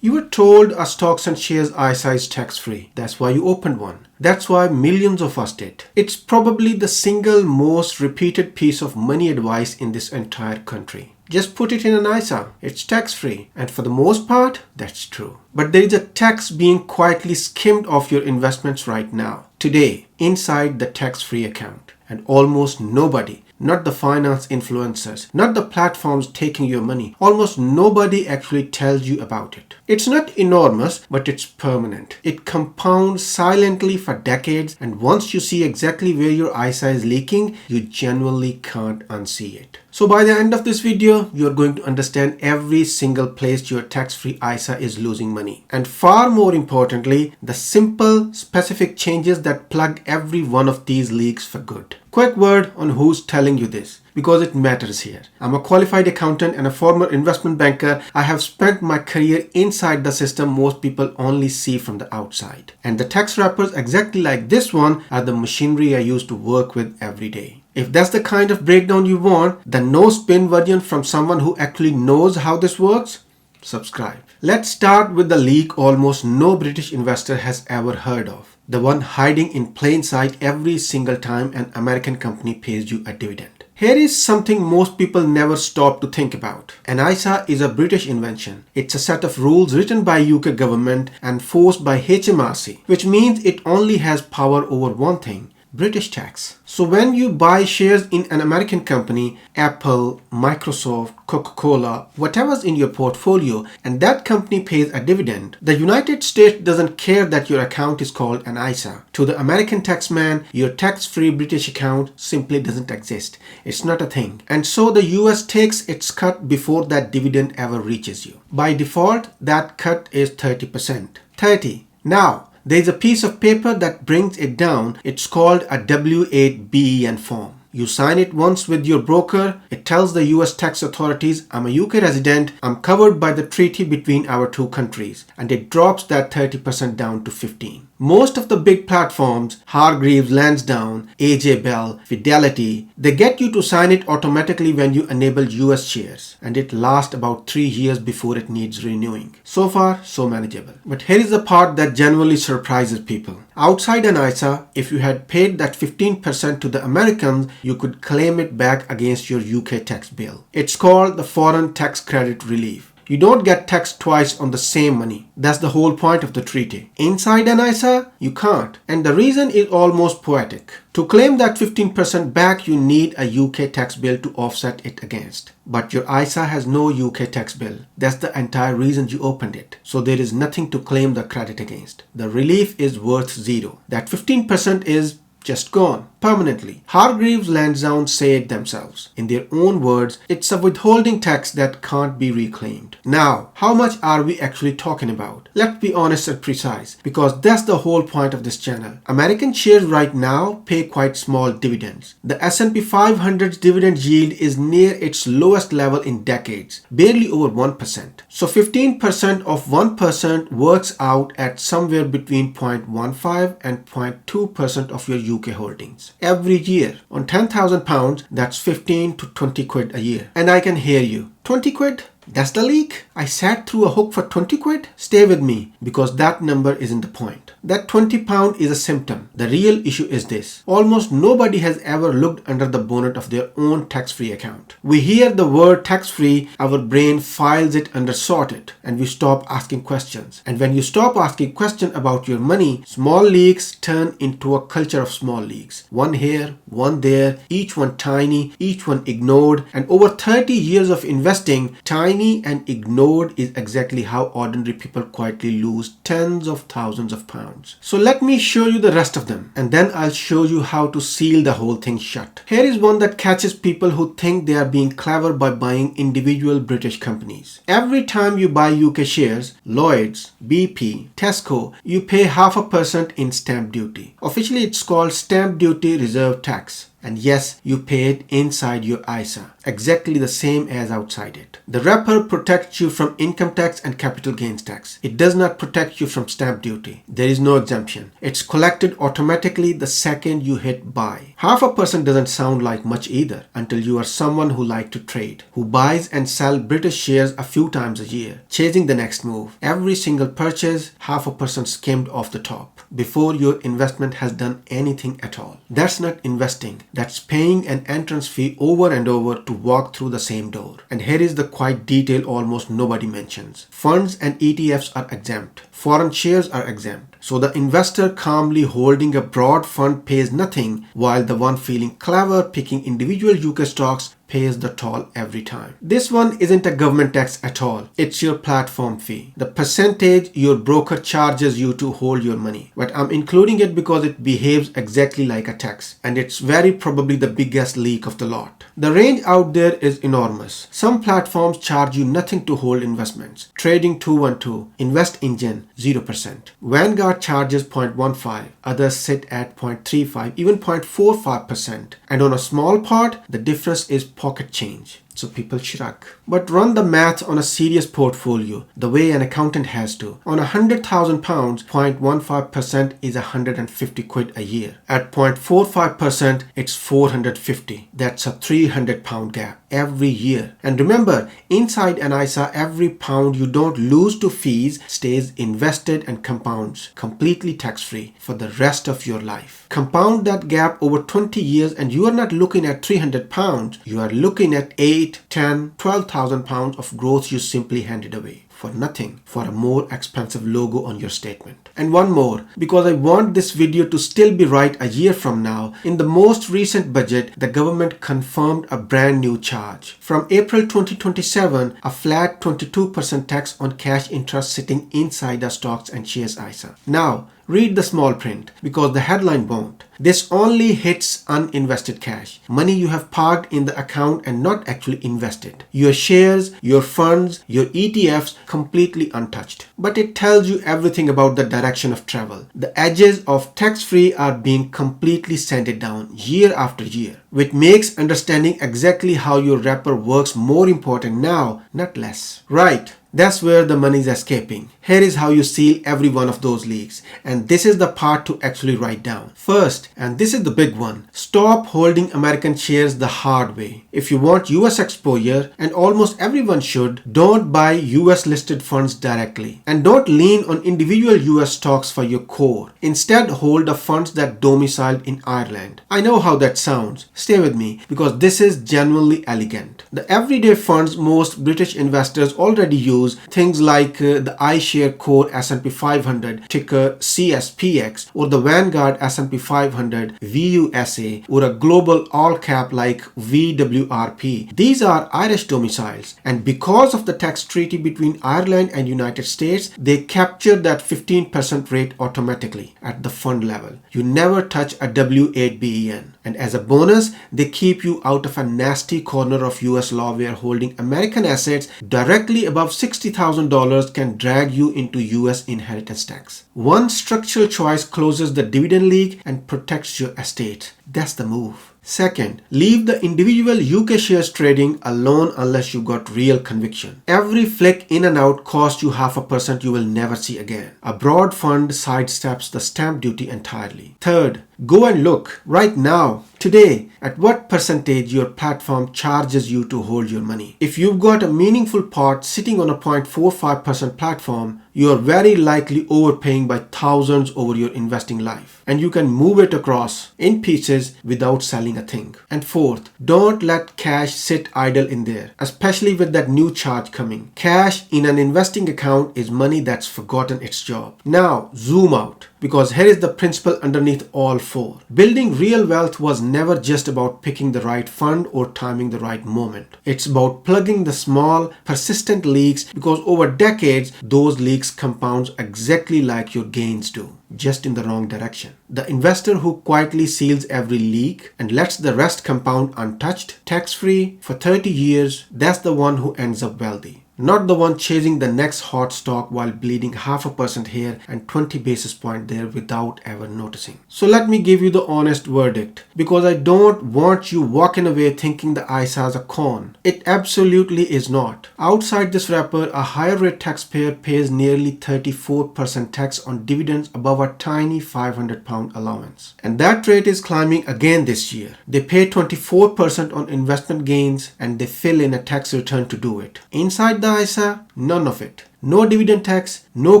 You were told a stocks and shares ISA is tax-free. That's why you opened one. That's why millions of us did. It's probably the single most repeated piece of money advice in this entire country. Just put it in an ISA. It's tax-free. And for the most part, that's true. But there is a tax being quietly skimmed off your investments right now, today, inside the tax-free account. And almost nobody, not the finance influencers, not the platforms taking your money, almost nobody actually tells you about it. It's not enormous, but it's permanent. It compounds silently for decades, and once you see exactly where your ISA is leaking, you genuinely can't unsee it. So by the end of this video, you're going to understand every single place your tax-free ISA is losing money. And far more importantly, the simple, specific changes that plug every one of these leaks for good. Quick word on who's telling you this, because it matters here. I'm a qualified accountant and a former investment banker. I have spent my career inside the system most people only see from the outside. And the tax wrappers exactly like this one are the machinery I use to work with every day. If that's the kind of breakdown you want, the no spin version from someone who actually knows how this works, subscribe. Let's start with the leak almost no British investor has ever heard of. The one hiding in plain sight every single time an American company pays you a dividend. Here is something most people never stop to think about. An ISA is a British invention. It's a set of rules written by UK government and forced by HMRC, which means it only has power over one thing: British tax. So when you buy shares in an American company, Apple, Microsoft, Coca-Cola, whatever's in your portfolio, and that company pays a dividend, the United States doesn't care that your account is called an ISA. To the American taxman, your tax-free British account simply doesn't exist. It's not a thing. And so the US takes its cut before that dividend ever reaches you. By default, that cut is 30%. 30. Now, there's a piece of paper that brings it down. It's called a W-8BEN form. You sign it once with your broker. It tells the US tax authorities, I'm a UK resident, I'm covered by the treaty between our two countries, and it drops that 30% down to 15%. Most of the big platforms, Hargreaves Lansdown, AJ Bell, Fidelity, they get you to sign it automatically when you enable US shares, and it lasts about 3 years before it needs renewing. So far, so manageable. But here is the part that genuinely surprises people. Outside an ISA, if you had paid that 15% to the Americans, you could claim it back against your UK tax bill. It's called the Foreign Tax Credit Relief. You don't get taxed twice on the same money. That's the whole point of the treaty. Inside an ISA, you can't. And the reason is almost poetic. To claim that 15% back, you need a UK tax bill to offset it against. But your ISA has no UK tax bill. That's the entire reason you opened it. So there is nothing to claim the credit against. The relief is worth zero. That 15% is just gone permanently. Hargreaves Lansdown say it themselves. In their own words, it's a withholding tax that can't be reclaimed. Now, how much are we actually talking about? Let's be honest and precise, because that's the whole point of this channel. American shares right now pay quite small dividends. The S&P 500's dividend yield is near its lowest level in decades, barely over 1%. So 15% of 1% works out at somewhere between 0.15 and 0.2% of your UK holdings. Every year on £10,000, that's 15 to 20 quid a year. And I can hear you. 20 quid? That's the leak? I sat through a hook for 20 quid? Stay with me, because that number isn't the point. That £20 is a symptom. The real issue is this. Almost nobody has ever looked under the bonnet of their own tax-free account. We hear the word tax-free, our brain files it under sorted, and we stop asking questions. And when you stop asking questions about your money, small leaks turn into a culture of small leaks. One here, one there, each one tiny, each one ignored. And over 30 years of investing, tiny and ignored is exactly how ordinary people quietly lose tens of thousands of pounds. So let me show you the rest of them, and then I'll show you how to seal the whole thing shut. Here is one that catches people who think they are being clever by buying individual British companies. Every time you buy UK shares, Lloyds, BP, Tesco, you pay 0.5% in stamp duty. Officially it's called stamp duty reserve tax. And yes, you pay it inside your ISA, exactly the same as outside it. The wrapper protects you from income tax and capital gains tax. It does not protect you from stamp duty. There is no exemption. It's collected automatically the second you hit buy. 0.5% doesn't sound like much either until you are someone who likes to trade, who buys and sells British shares a few times a year, chasing the next move. Every single purchase, 0.5% skimmed off the top before your investment has done anything at all. That's not investing. That's paying an entrance fee over and over to walk through the same door. And here is the quiet detail almost nobody mentions. Funds and ETFs are exempt. Foreign shares are exempt. So the investor calmly holding a broad fund pays nothing, while the one feeling clever picking individual UK stocks pays the toll every time. This one isn't a government tax at all. It's your platform fee, the percentage your broker charges you to hold your money. But I'm including it because it behaves exactly like a tax, and it's very probably the biggest leak of the lot. The range out there is enormous. Some platforms charge you nothing to hold investments. Trading 212, Invest Engine 0%. Vanguard charges 0.15, others sit at 0.35, even 0.45%. And on a small part, the difference is pocket change. So people shrug. But run the math on a serious portfolio, the way an accountant has to. On £100,000, 0.15% is 150 quid a year. At 0.45%, it's 450. That's a £300 gap every year. And remember, inside an ISA, every pound you don't lose to fees stays invested and compounds completely tax-free for the rest of your life. Compound that gap over 20 years and you are not looking at £300, you are looking at 8, 10, 12,000 pounds of growth you simply handed away for nothing, for a more expensive logo on your statement. And one more, because I want this video to still be right a year from now, in the most recent budget, the government confirmed a brand new charge. From April 2027, a flat 22% tax on cash interest sitting inside the stocks and shares ISA. Now, read the small print because the headline won't. This only hits uninvested cash, money you have parked in the account and not actually invested. Your shares, your funds, your ETFs completely untouched. But it tells you everything about the direction of travel. The edges of tax-free are being completely sanded down year after year, which makes understanding exactly how your wrapper works more important now, not less. Right. That's where the money is escaping. Here is how you seal every one of those leaks. And this is the part to actually write down. First, and this is the big one, stop holding American shares the hard way. If you want US exposure, and almost everyone should, don't buy US listed funds directly. And don't lean on individual US stocks for your core. Instead, hold the funds that domiciled in Ireland. I know how that sounds. Stay with me because this is genuinely elegant. The everyday funds most British investors already use, things like the iShare Core S&P 500 ticker CSPX, or the Vanguard S&P 500 VUSA, or a global all cap like VWRP. These are Irish domiciles, and because of the tax treaty between Ireland and United States, they capture that 15% rate automatically at the fund level. You never touch a W8BEN. And as a bonus, they keep you out of a nasty corner of US law where holding American assets directly above $60,000 can drag you into US inheritance tax. One structural choice closes the dividend leak and protects your estate. That's the move. Second, leave the individual UK shares trading alone unless you got real conviction. Every flick in and out costs you 0.5% you will never see again. A broad fund sidesteps the stamp duty entirely. Third, go and look right now, today, at what percentage your platform charges you to hold your money. If you've got a meaningful pot sitting on a 0.45% platform, you are very likely overpaying by thousands over your investing life. And you can move it across in pieces without selling a thing. And fourth, don't let cash sit idle in there, especially with that new charge coming. Cash in an investing account is money that's forgotten its job. Now, zoom out, because here is the principle underneath all four. Building real wealth was never just about picking the right fund or timing the right moment. It's about plugging the small, persistent leaks, because over decades, those leaks compound exactly like your gains do, just in the wrong direction. The investor who quietly seals every leak and lets the rest compound untouched, tax-free for 30 years, that's the one who ends up wealthy. not the one chasing the next hot stock while bleeding 0.5% here and 20 basis point there without ever noticing. So let me give you the honest verdict, because I don't want you walking away thinking the ISA is a con. It absolutely is not. Outside this wrapper, a higher rate taxpayer pays nearly 34% tax on dividends above a tiny £500 allowance. And that rate is climbing again this year. They pay 24% on investment gains and they fill in a tax return to do it. Inside the ISA, none of it. No dividend tax, no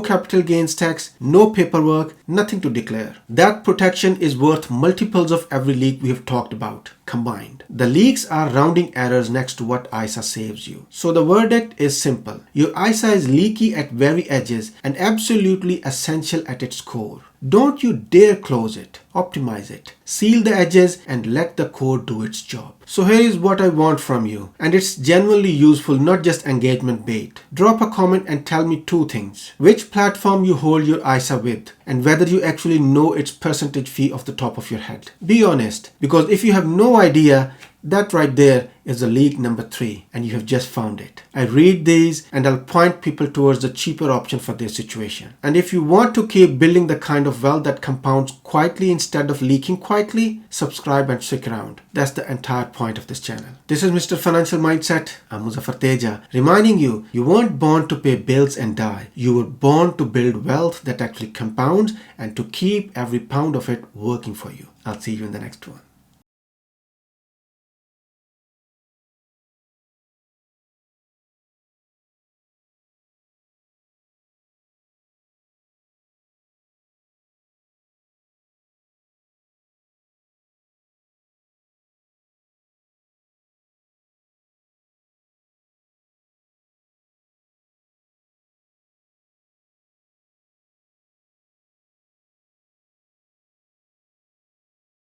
capital gains tax, no paperwork, nothing to declare. That protection is worth multiples of every leak we have talked about combined. The leaks are rounding errors next to what ISA saves you. So the verdict is simple. Your ISA is leaky at very edges and absolutely essential at its core. Don't you dare close it. Optimize it. Seal the edges and let the core do its job. So here is what I want from you, and it's genuinely useful, not just engagement bait. Drop a comment and tell me two things. Which platform you hold your ISA with, and whether you actually know its percentage fee off the top of your head. Be honest, because if you have no idea, that right there is the leak number 3 and you have just found it. I read these and I'll point people towards the cheaper option for their situation. And if you want to keep building the kind of wealth that compounds quietly instead of leaking quietly, subscribe and stick around. That's the entire point of this channel. This is Mr. Financial Mindset. I'm Muzaffar Teja, reminding you, you weren't born to pay bills and die. You were born to build wealth that actually compounds and to keep every pound of it working for you. I'll see you in the next one.